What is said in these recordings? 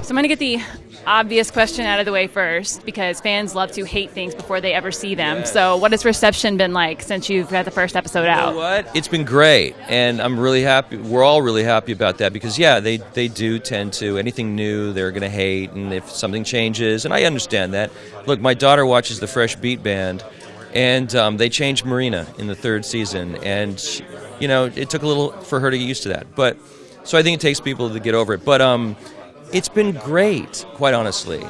So I'm going to get the obvious question out of the way first, because fans love to hate things before they ever see them. Yes. So what has reception been like since you've got the first episode out? You know what? It's been great, and I'm really happy. We're all really happy about that because, yeah, they do tend to, anything new they're going to hate, and if something changes, and I understand that. Look, my daughter watches the Fresh Beat Band, and they changed Marina in the third season, and, it took a little for her to get used to that. But so I think it takes people to get over it. But it's been great, quite honestly.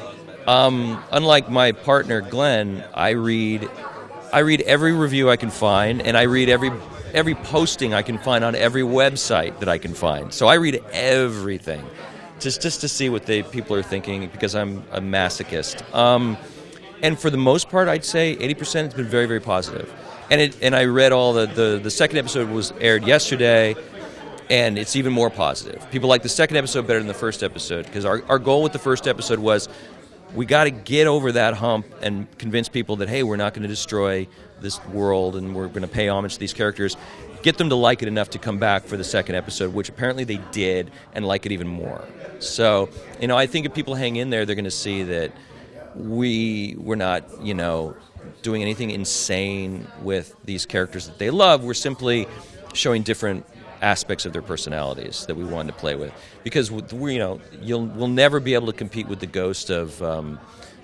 Unlike my partner, Glenn, I read every review I can find, and I read every posting I can find on every website that I can find. So I read everything, just to see what people are thinking, because I'm a masochist. And for the most part, I'd say 80% has been very, very positive. And I read all the second episode was aired yesterday, and it's even more positive. People like the second episode better than the first episode, because our goal with the first episode was we got to get over that hump and convince people that, hey, we're not going to destroy this world and we're going to pay homage to these characters. Get them to like it enough to come back for the second episode, which apparently they did, and like it even more. So, I think if people hang in there, they're going to see that we're not, doing anything insane with these characters that they love. We're simply showing different aspects of their personalities that we wanted to play with, because we'll never be able to compete with the ghost of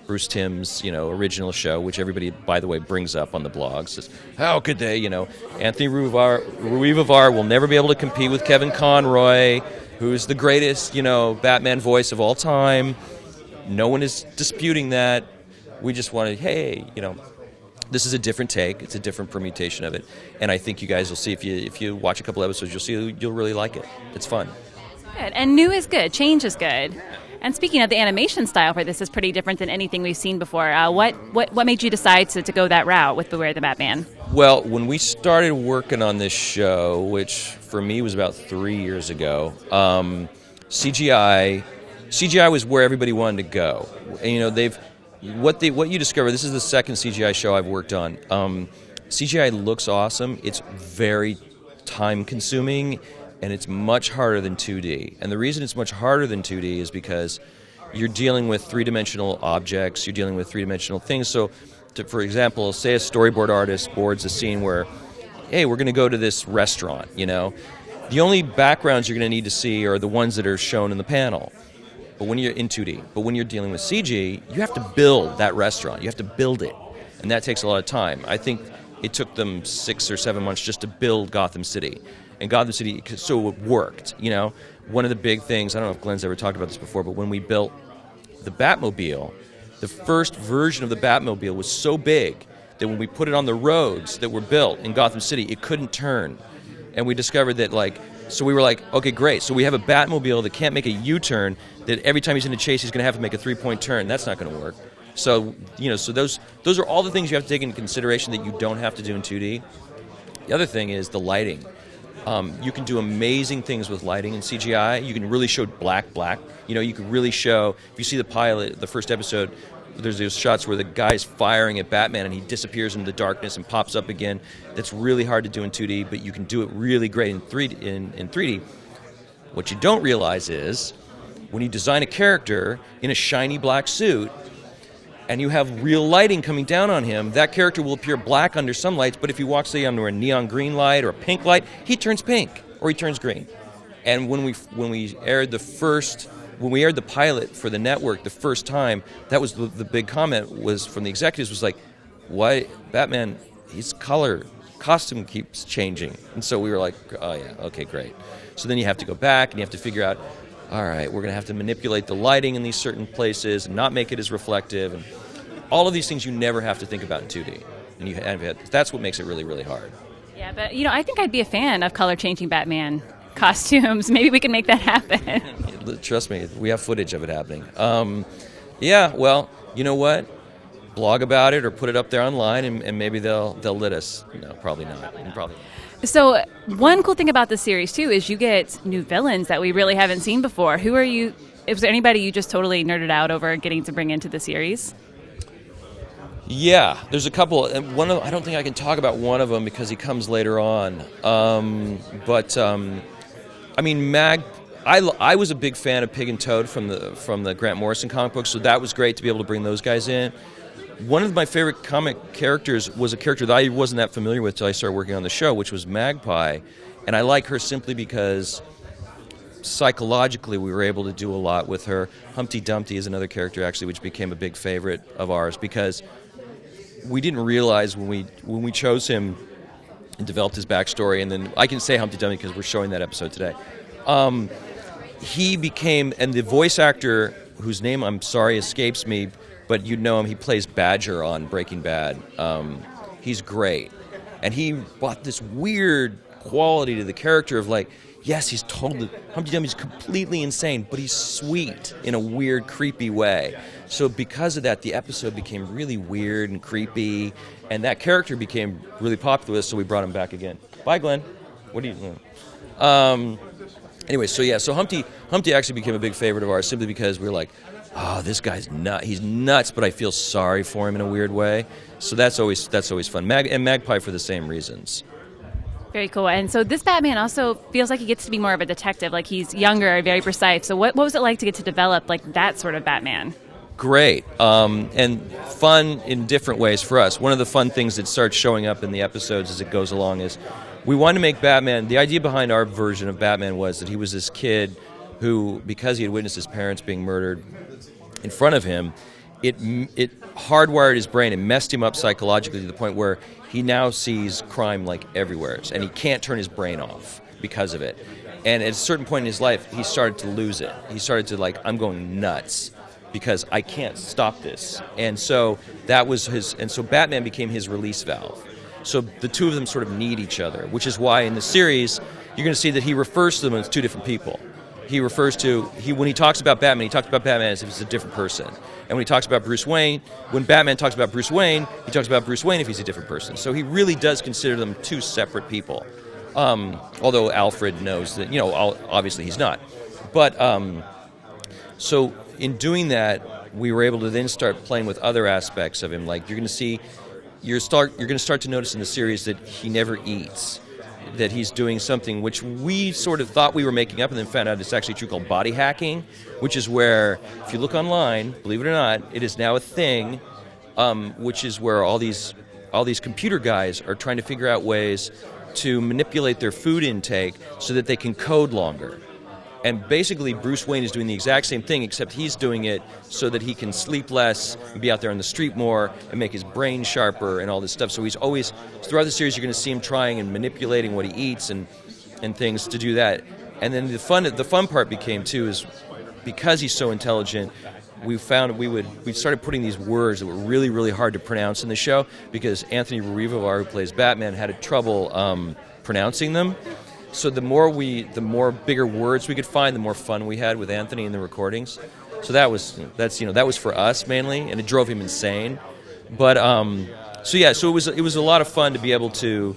Bruce Timm's original show, which everybody, by the way, brings up on the blogs. Says, how could they? Anthony Ruivavar will never be able to compete with Kevin Conroy, who's the greatest Batman voice of all time. No one is disputing that. We just wanted, hey, this is a different take. It's a different permutation of it, and I think you guys will see if you watch a couple episodes, you'll see you'll really like it. It's fun. Good, and new is good. Change is good. And speaking of, the animation style for this is pretty different than anything we've seen before. What made you decide to go that route with Beware the Batman? Well, when we started working on this show, which for me was about 3 years ago, CGI was where everybody wanted to go. And, what you discover, this is the second CGI show I've worked on. CGI looks awesome. It's very time-consuming, and it's much harder than 2D. And the reason it's much harder than 2D is because you're dealing with three-dimensional objects. You're dealing with three-dimensional things. So, for example, say a storyboard artist boards a scene where, hey, we're going to go to this restaurant. The only backgrounds you're going to need to see are the ones that are shown in the panel. But when you're in 2D, but when you're dealing with CG, you have to build that restaurant. You have to build it, and that takes a lot of time. I think it took them 6 or 7 months just to build Gotham City, and Gotham City, so it worked. One of the big things, I don't know if Glenn's ever talked about this before, but when we built the Batmobile, the first version of the Batmobile was so big that when we put it on the roads that were built in Gotham City, it couldn't turn, and we discovered that so we were like, okay, great. So we have a Batmobile that can't make a U-turn, that every time he's in a chase, he's going to have to make a 3-point turn. That's not going to work. So, so those are all the things you have to take into consideration that you don't have to do in 2D. The other thing is the lighting. You can do amazing things with lighting in CGI. You can really show black. You can really show, if you see the pilot, the first episode, there's those shots where the guy's firing at Batman and he disappears into the darkness and pops up again. That's really hard to do in 2D, but you can do it really great in 3D. What you don't realize is when you design a character in a shiny black suit and you have real lighting coming down on him, that character will appear black under some lights, but if he walks, say, under a neon green light or a pink light, he turns pink or he turns green. And when we aired the pilot for the network the first time, that was the big comment was from the executives was like, why Batman, his costume keeps changing. And so we were like, oh yeah, okay, great. So then you have to go back and you have to figure out, all right, we're going to have to manipulate the lighting in these certain places and not make it as reflective. And all of these things you never have to think about in 2D. And that's what makes it really, really hard. Yeah, but I think I'd be a fan of color-changing Batman costumes. Maybe we can make that happen. Trust me, we have footage of it happening. Yeah, well, you know what? Blog about it or put it up there online, and maybe they'll let us. No, probably not. Probably not. So one cool thing about this series, too, is you get new villains that we really haven't seen before. Who are you? Was there anybody you just totally nerded out over getting to bring into the series? Yeah, there's a couple. And I don't think I can talk about one of them because he comes later on. But Mag I was a big fan of Pig and Toad from the Grant Morrison comic book, so that was great to be able to bring those guys in. One of my favorite comic characters was a character that I wasn't that familiar with until I started working on the show, which was Magpie. And I like her simply because psychologically we were able to do a lot with her. Humpty Dumpty is another character, actually, which became a big favorite of ours because we didn't realize when we chose him and developed his backstory, and then I can say Humpty Dumpty because we're showing that episode today. He became, and the voice actor, whose name I'm sorry escapes me, but you know him, he plays Badger on Breaking Bad. He's great. And he brought this weird quality to the character of like, yes, he's totally, Humpty Dumpty's completely insane, but he's sweet in a weird, creepy way. So because of that, the episode became really weird and creepy, and that character became really popular, so we brought him back again. Bye, Glenn. What do you... Anyway, so Humpty actually became a big favorite of ours simply because we were like, oh, this guy's nuts. He's nuts, but I feel sorry for him in a weird way. So that's always fun. And Magpie for the same reasons. Very cool. And so this Batman also feels like he gets to be more of a detective. Like he's younger, very precise. So what was it like to get to develop like that sort of Batman? Great. And fun in different ways for us. One of the fun things that starts showing up in the episodes as it goes along is we wanted to make Batman, the idea behind our version of Batman was that he was this kid who, because he had witnessed his parents being murdered in front of him, it hardwired his brain and messed him up psychologically to the point where he now sees crime like everywhere, and he can't turn his brain off because of it. And at a certain point in his life, he started to lose it. He started to like, I'm going nuts because I can't stop this. And so that was so Batman became his release valve. So the two of them sort of need each other, which is why in the series, you're going to see that he refers to them as two different people. He refers to, when he talks about Batman, he talks about Batman as if he's a different person. And when he talks about Bruce Wayne, when Batman talks about Bruce Wayne, he talks about Bruce Wayne if he's a different person. So he really does consider them two separate people. Although Alfred knows that, obviously he's not. But, so in doing that, we were able to then start playing with other aspects of him. Like you're going to start to notice in the series that he never eats, that he's doing something which we sort of thought we were making up and then found out it's actually true, called body hacking, which is where, if you look online, believe it or not, it is now a thing, which is where all these computer guys are trying to figure out ways to manipulate their food intake so that they can code longer. And basically, Bruce Wayne is doing the exact same thing, except he's doing it so that he can sleep less and be out there on the street more and make his brain sharper and all this stuff. So he's always, throughout the series, you're going to see him trying and manipulating what he eats and things to do that. And then the fun part became, too, is because he's so intelligent, we found we started putting these words that were really, really hard to pronounce in the show because Anthony Ruivovar, who plays Batman, had trouble pronouncing them. So the more bigger words we could find, the more fun we had with Anthony in the recordings. So that was for us mainly, and it drove him insane. But so it was a lot of fun to be able to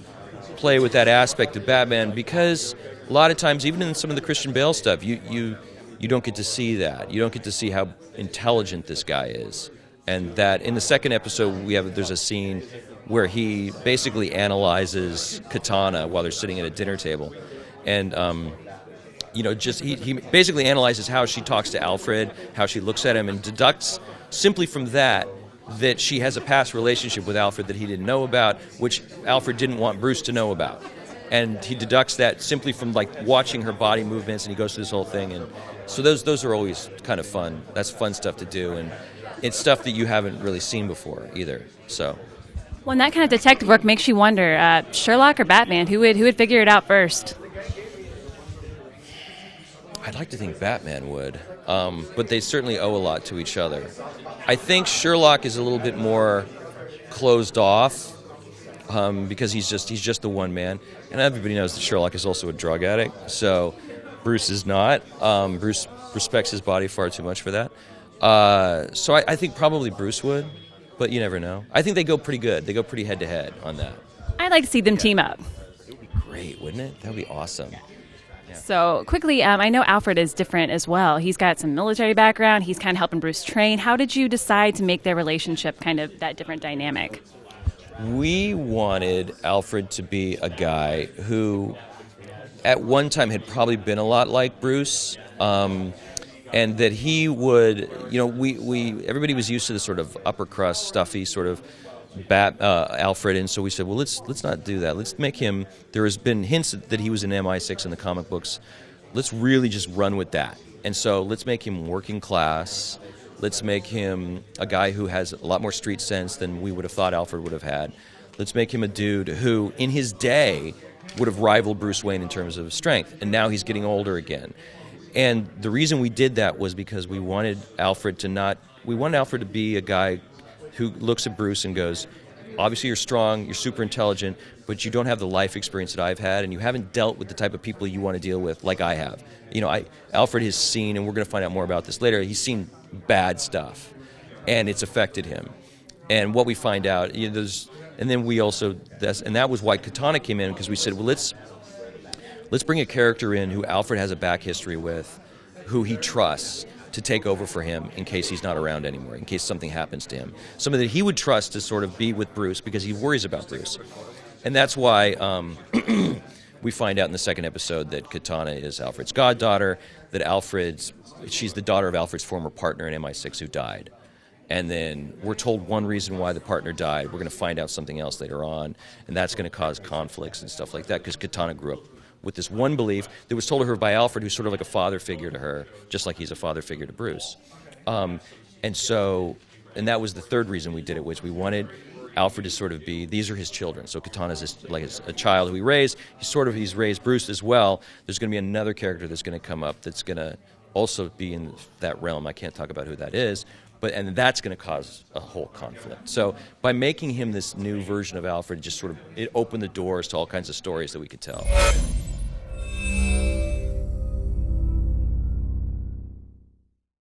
play with that aspect of Batman because a lot of times, even in some of the Christian Bale stuff, you don't get to see that. You don't get to see how intelligent this guy is, and that in the second episode there's a scene where he basically analyzes Katana while they're sitting at a dinner table. And, he basically analyzes how she talks to Alfred, how she looks at him, and deducts simply from that she has a past relationship with Alfred that he didn't know about, which Alfred didn't want Bruce to know about. And he deducts that simply from, like, watching her body movements, and he goes through this whole thing. And so those are always kind of fun. That's fun stuff to do, and it's stuff that you haven't really seen before either, so... Well, and that kind of detective work makes you wonder, Sherlock or Batman, who would figure it out first? I'd like to think Batman would, but they certainly owe a lot to each other. I think Sherlock is a little bit more closed off because he's just the one man, and everybody knows that Sherlock is also a drug addict. So Bruce is not. Bruce respects his body far too much for that. So I think probably Bruce would. But you never know. I think they go pretty good. They go pretty head-to-head on that. I'd like to see them team up. It would be great, wouldn't it? That would be awesome. Yeah. So, quickly, I know Alfred is different as well. He's got some military background. He's kind of helping Bruce train. How did you decide to make their relationship kind of that different dynamic? We wanted Alfred to be a guy who at one time had probably been a lot like Bruce, and that he would, we everybody was used to the sort of upper crust, stuffy sort of Alfred, and so we said, well, let's not do that. Let's make him. There has been hints that he was in MI6 in the comic books. Let's really just run with that, and so let's make him working class. Let's make him a guy who has a lot more street sense than we would have thought Alfred would have had. Let's make him a dude who, in his day, would have rivaled Bruce Wayne in terms of strength, and now he's getting older again. And the reason we did that was because we wanted Alfred to be a guy who looks at Bruce and goes, obviously you're strong, you're super intelligent, but you don't have the life experience that I've had, and you haven't dealt with the type of people you want to deal with like I have. Alfred has seen, and we're going to find out more about this later, he's seen bad stuff, and it's affected him. And what we find out, and then we also, and that was why Katana came in, because we said, well, let's bring a character in who Alfred has a back history with, who he trusts to take over for him in case he's not around anymore, in case something happens to him. Somebody that he would trust to sort of be with Bruce because he worries about Bruce. And that's why we find out in the second episode that Katana is Alfred's goddaughter, that she's the daughter of Alfred's former partner in MI6 who died. And then we're told one reason why the partner died. We're going to find out something else later on, and that's going to cause conflicts and stuff like that, because Katana grew up with this one belief that was told to her by Alfred, who's sort of like a father figure to her, just like he's a father figure to Bruce. And that was the third reason we did it, was we wanted Alfred to sort of be, these are his children. So Katana's like a child who he raised. He's raised Bruce as well. There's going to be another character that's going to come up that's going to also be in that realm. I can't talk about who that is. And that's going to cause a whole conflict. So by making him this new version of Alfred, it opened the doors to all kinds of stories that we could tell.